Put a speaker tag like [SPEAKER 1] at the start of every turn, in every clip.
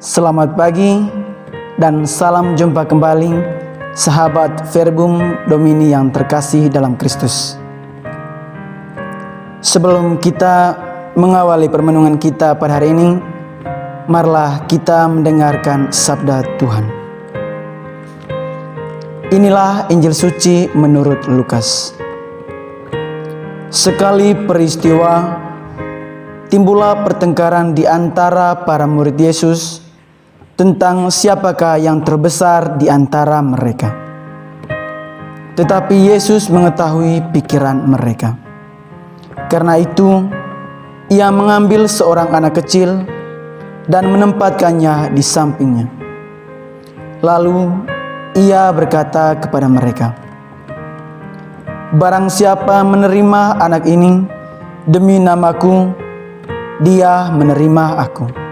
[SPEAKER 1] Selamat pagi dan salam jumpa kembali sahabat Verbum Domini yang terkasih dalam Kristus. Sebelum kita mengawali permenungan kita pada hari ini, marilah kita mendengarkan sabda Tuhan. Inilah Injil suci menurut Lukas. Sekali peristiwa, timbullah pertengkaran di antara para murid Yesus tentang siapakah yang terbesar di antara mereka. Tetapi Yesus mengetahui pikiran mereka. Karena itu, Ia mengambil seorang anak kecil dan menempatkannya di sampingnya. Lalu Ia berkata kepada mereka, "Barang siapa menerima anak ini demi namaku, dia menerima aku.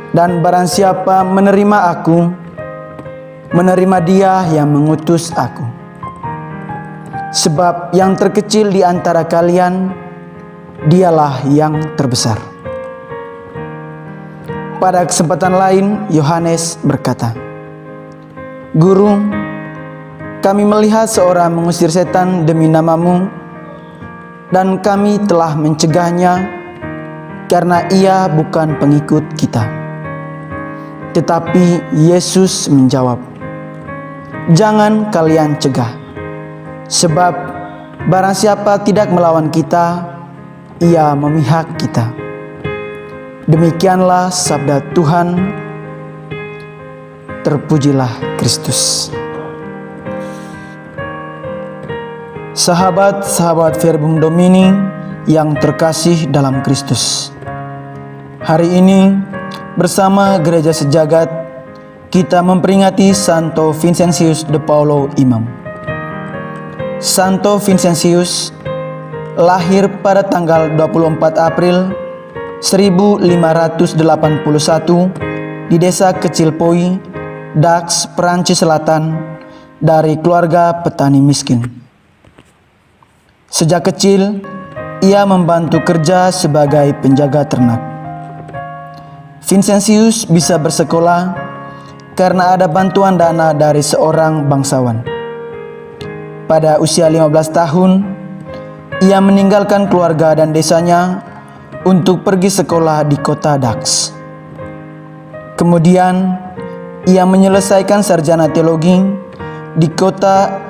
[SPEAKER 1] Dan barang siapa menerima aku, menerima dia yang mengutus aku. Sebab yang terkecil di antara kalian, dialah yang terbesar." Pada kesempatan lain, Yohanes berkata, "Guru, kami melihat seorang mengusir setan demi namamu, dan kami telah mencegahnya karena ia bukan pengikut kita." Tetapi Yesus menjawab, "Jangan kalian cegah, sebab barang siapa tidak melawan kita, ia memihak kita." Demikianlah sabda Tuhan. Terpujilah Kristus. Sahabat-sahabat Verbum Domini yang terkasih dalam Kristus, hari ini bersama Gereja Sejagat kita memperingati Santo Vincentius de Paulo Imam. Santo Vincentius lahir pada tanggal 24 April 1581 di desa kecil Poi, Dax, Prancis Selatan, dari keluarga petani miskin. Sejak kecil, ia membantu kerja sebagai penjaga ternak. Vincentius bisa bersekolah karena ada bantuan dana dari seorang bangsawan. Pada usia 15 tahun, ia meninggalkan keluarga dan desanya untuk pergi sekolah di kota Dax. Kemudian, ia menyelesaikan sarjana teologi di kota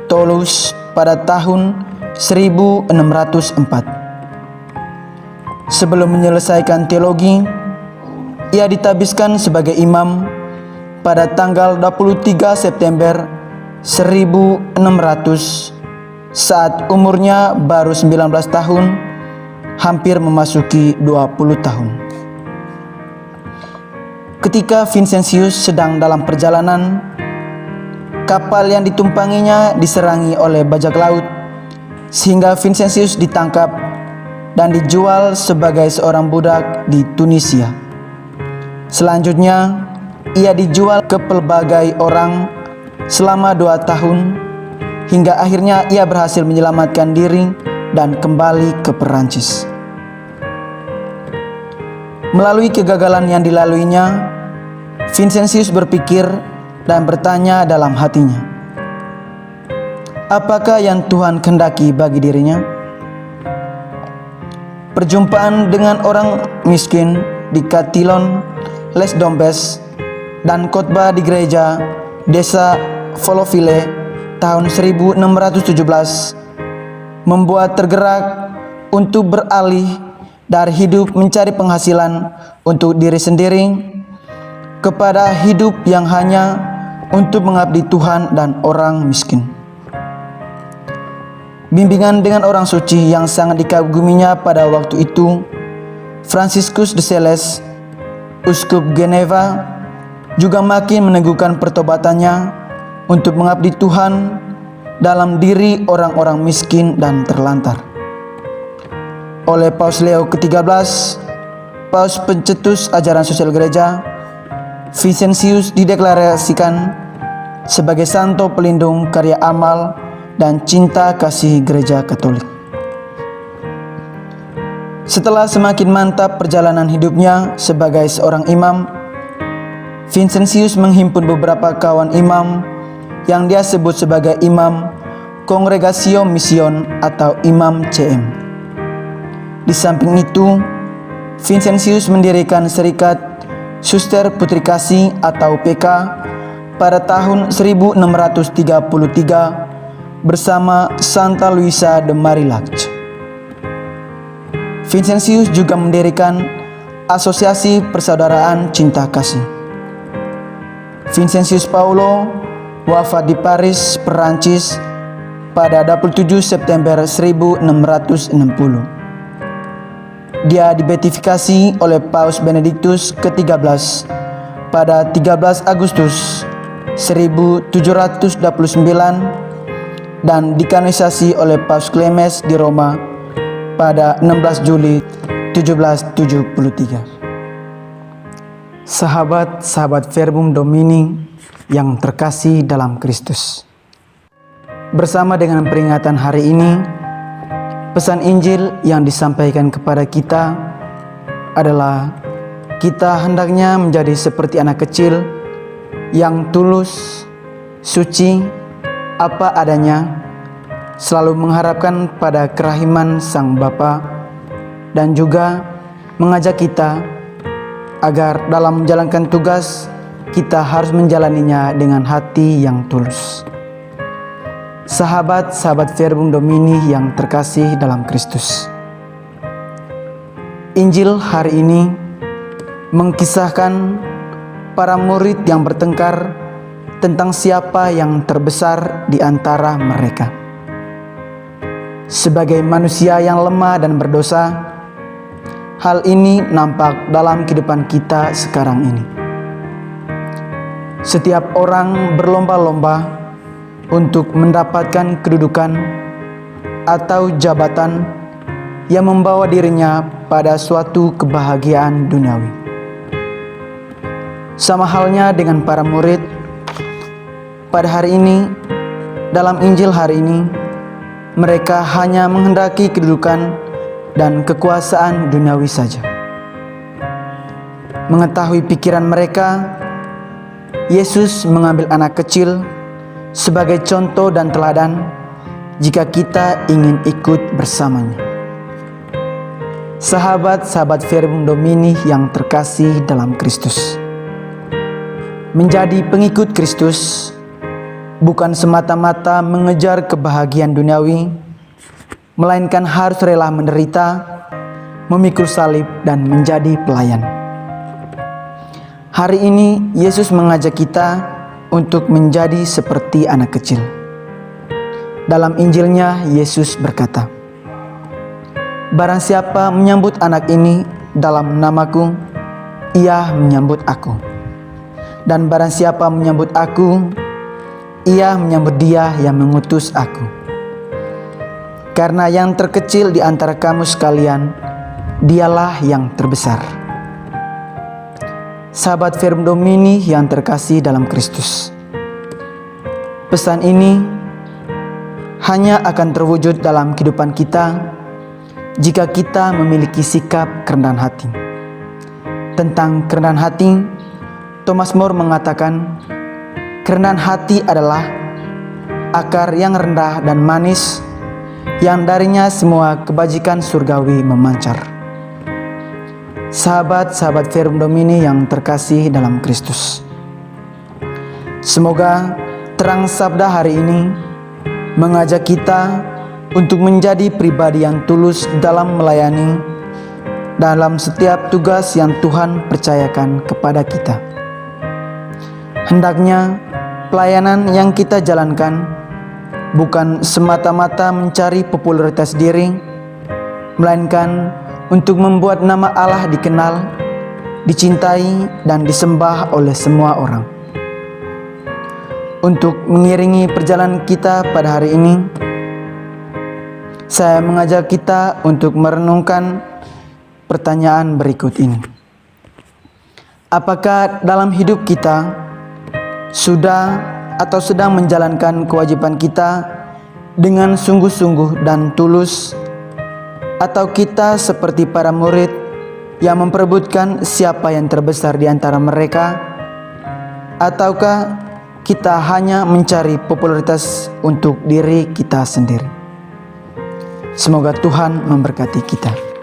[SPEAKER 1] Toulouse pada tahun 1604. Sebelum menyelesaikan teologi, ia ditabiskan sebagai imam pada tanggal 23 September 1600 saat umurnya baru 19 tahun, hampir memasuki 20 tahun. Ketika Vincentius sedang dalam perjalanan, kapal yang ditumpanginya diserangi oleh bajak laut, sehingga Vincentius ditangkap dan dijual sebagai seorang budak di Tunisia. Selanjutnya, ia dijual ke pelbagai orang selama 2 tahun, hingga akhirnya ia berhasil menyelamatkan diri dan kembali ke Perancis. Melalui kegagalan yang dilaluinya, Vincentius berpikir dan bertanya dalam hatinya, apakah yang Tuhan kehendaki bagi dirinya? Perjumpaan dengan orang miskin di Chatillon, Les Dombes, dan khotbah di gereja desa Foloville tahun 1617 membuat tergerak untuk beralih dari hidup mencari penghasilan untuk diri sendiri kepada hidup yang hanya untuk mengabdi Tuhan dan orang miskin. Bimbingan dengan orang suci yang sangat dikaguminya pada waktu itu, Franciscus de Sales, Uskup Geneva, juga makin meneguhkan pertobatannya untuk mengabdi Tuhan dalam diri orang-orang miskin dan terlantar. Oleh Paus Leo ke-13, Paus pencetus ajaran sosial gereja, Vincentius dideklarasikan sebagai santo pelindung karya amal dan cinta kasih gereja Katolik. Setelah semakin mantap perjalanan hidupnya sebagai seorang imam, Vincentius menghimpun beberapa kawan imam yang dia sebut sebagai imam Congregatio Mission atau imam CM. Di samping itu, Vincentius mendirikan Serikat Suster Putri Kasih atau PK pada tahun 1633 bersama Santa Luisa de Marillac. Vincentius juga mendirikan Asosiasi Persaudaraan Cinta Kasih. Vincentius Paulo wafat di Paris, Perancis pada 27 September 1660. Dia dibeatifikasi oleh Paus Benediktus ke-13 pada 13 Agustus 1729 dan dikanonisasi oleh Paus Clemens di Roma pada 16 Juli 1773. Sahabat-sahabat Verbum Domini yang terkasih dalam Kristus, bersama dengan peringatan hari ini, pesan Injil yang disampaikan kepada kita adalah kita hendaknya menjadi seperti anak kecil yang tulus, suci, apa adanya, selalu mengharapkan pada kerahiman Sang Bapa, dan juga mengajak kita agar dalam menjalankan tugas kita harus menjalaninya dengan hati yang tulus. Sahabat-sahabat Verbum Domini yang terkasih dalam Kristus, Injil hari ini mengkisahkan para murid yang bertengkar tentang siapa yang terbesar di antara mereka. Sebagai manusia yang lemah dan berdosa, hal ini nampak dalam kehidupan kita sekarang ini. Setiap orang berlomba-lomba untuk mendapatkan kedudukan atau jabatan yang membawa dirinya pada suatu kebahagiaan duniawi. Sama halnya dengan para murid pada hari ini, dalam Injil hari ini, mereka hanya menghendaki kedudukan dan kekuasaan duniawi saja. Mengetahui pikiran mereka, Yesus mengambil anak kecil sebagai contoh dan teladan jika kita ingin ikut bersamanya. Sahabat-sahabat Verbum Domini yang terkasih dalam Kristus, menjadi pengikut Kristus bukan semata-mata mengejar kebahagiaan duniawi, melainkan harus rela menderita, memikul salib, dan menjadi pelayan. Hari ini Yesus mengajak kita untuk menjadi seperti anak kecil. Dalam Injilnya, Yesus berkata, "Barang siapa menyambut anak ini dalam namaku, ia menyambut aku. Dan barang siapa menyambut aku, ia menyambut Dia yang mengutus aku. Karena yang terkecil di antara kamu sekalian, dialah yang terbesar." Sahabat Verbum Domini yang terkasih dalam Kristus, pesan ini hanya akan terwujud dalam kehidupan kita jika kita memiliki sikap kerendahan hati. Tentang kerendahan hati, Thomas More mengatakan, kerendahan hati adalah akar yang rendah dan manis yang darinya semua kebajikan surgawi memancar. Sahabat-sahabat Verbum Domini yang terkasih dalam Kristus, semoga terang sabda hari ini mengajak kita untuk menjadi pribadi yang tulus dalam melayani dalam setiap tugas yang Tuhan percayakan kepada kita. Hendaknya pelayanan yang kita jalankan bukan semata-mata mencari popularitas diri, melainkan untuk membuat nama Allah dikenal, dicintai, dan disembah oleh semua orang. Untuk mengiringi perjalanan kita pada hari ini, saya mengajak kita untuk merenungkan pertanyaan berikut ini. Apakah dalam hidup kita sudah atau sedang menjalankan kewajiban kita dengan sungguh-sungguh dan tulus, atau kita seperti para murid yang memperebutkan siapa yang terbesar di antara mereka, Ataukah kita hanya mencari popularitas untuk diri kita sendiri? Semoga Tuhan memberkati kita.